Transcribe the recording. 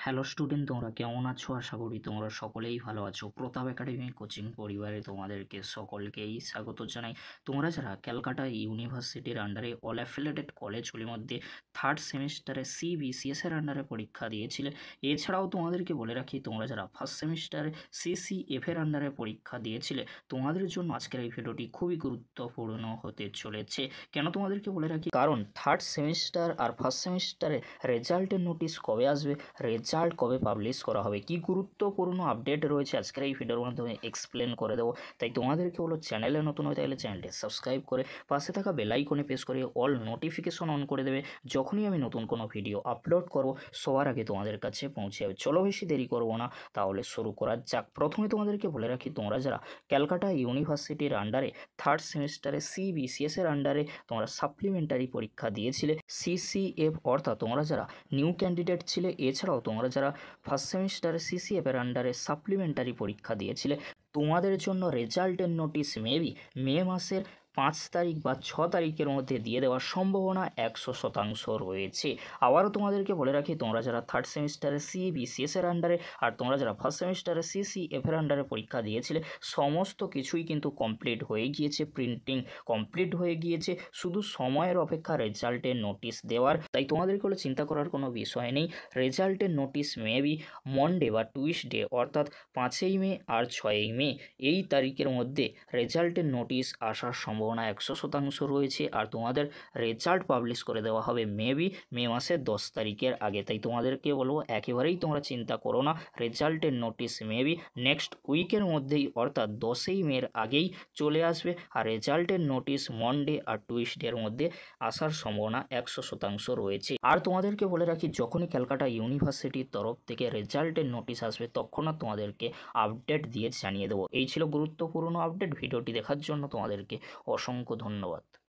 Hello student, তোমরা কেমন আছো? আশা করি তোমরা সকলেই ভালো আছো। প্রতাপ একাডেমি কোচিং পরিবারে তোমাদেরকে সকলকেই স্বাগত জানাই। তোমরা যারা ক্যালকাটা ইউনিভার্সিটির আন্ডারে অল অ্যাফিলিয়েটেড কলেজগুলির মধ্যে থার্ড সেমিস্টারে সিবিসিএস এর আন্ডারে পরীক্ষা দিয়েছিলে, এছাড়াও তোমাদেরকে বলে রাখি তোমরা যারা ফার্স্ট সেমিস্টারে সিসিএফ এর আন্ডারে পরীক্ষা দিয়েছিলে, তোমাদের জন্য আজকের এই ভিডিওটি খুবই গুরুত্বপূর্ণ হতে চলেছে। কেন তোমাদেরকে বলে রাখি, কারণ থার্ড সেমিস্টার আর ফার্স্ট সেমিস্টারে রেজাল্টের নোটিশ কবে আসবে, রেজাল্ট কবে পাবলিশ করা হবে, কি গুরুত্বপূর্ণ আপডেট রয়েছে আজকের এই ভিডিওর মাধ্যমে এক্সপ্লেন করে দেবো। তাই তোমাদেরকে হলো চ্যানেলে নতুন হয়ে থাকলে চ্যানেলটি সাবস্ক্রাইব করে পাশে থাকা বেল আইকনে প্রেস করে অল নোটিফিকেশন অন করে দেবে। যখনই আমি নতুন কোনো ভিডিও আপলোড করব সবার আগে তোমাদের কাছে পৌঁছে যাবে। চলো বেশি দেরি করবো না, তাহলে শুরু করা যাক। প্রথমে তোমাদেরকে বলে রাখি, তোমরা যারা ক্যালকাটা ইউনিভার্সিটির আন্ডারে থার্ড সেমিস্টারে সিবিসিএস এর আন্ডারে তোমরা সাপ্লিমেন্টারি পরীক্ষা দিয়েছিলে সিসিএফ, অর্থাৎ তোমরা যারা নিউ ক্যান্ডিডেট ছিলে, এছাড়াও তোমরা যারা ফার্স্ট সেমিস্টারে সিসিএফ এর আন্ডারে সাপ্লিমেন্টারি পরীক্ষা দিয়েছিলে, তোমাদের জন্য রেজাল্টের নোটিশ মে মাসের 5 তারিখ বা 6 তারিখের মধ্যে দিয়ে দেওয়ার সম্ভাবনা 100% রয়েছে। আবারও তোমাদেরকে বলে রাখি, তোমরা যারা থার্ড সেমিস্টারে সিবিসিএস এর আন্ডারে আর তোমরা যারা ফার্স্ট সেমিস্টারে সিসিএফ এর আন্ডারে পরীক্ষা দিয়েছিলে, সমস্ত কিছুই কিন্তু কমপ্লিট হয়ে গিয়েছে, প্রিন্টিং কমপ্লিট হয়ে গিয়েছে, শুধু সময়ের অপেক্ষা রেজাল্টের নোটিশ দেওয়ার। তাই তোমাদেরকে হলো চিন্তা করার কোনো বিষয় নেই। রেজাল্টের নোটিশ মন্ডে বা টুইসডে, অর্থাৎ 5ই মে আর 6ই মে এই তারিখের মধ্যে রেজাল্টের নোটিশ আসার সম্ভাবনা 100% রয়েছে। আর তোমাদের রেজাল্ট পাবলিশ করে দেওয়া হবে মে মাসের 10 তারিখের আগে। তাই তোমাদেরকে বলবো, একেবারেই তোমরা চিন্তা করো না, রেজাল্টের নোটিশ নেক্সট উইকের মধ্যেই, অর্থাৎ 10ই মের আগেই চলে আসবে। আর রেজাল্টের নোটিশ মন্ডে আর টুইসডের মধ্যে আসার সম্ভাবনা 100% রয়েছে। আর তোমাদেরকে বলে রাখি, যখনই ক্যালকাটা ইউনিভার্সিটির তরফ থেকে রেজাল্টের নোটিশ আসবে তৎক্ষণাৎ তোমাদেরকে আপডেট দিয়ে জানিয়ে দেবো। এই ছিল গুরুত্বপূর্ণ আপডেট। ভিডিওটি দেখার জন্য তোমাদেরকে অসংখ্য ধন্যবাদ।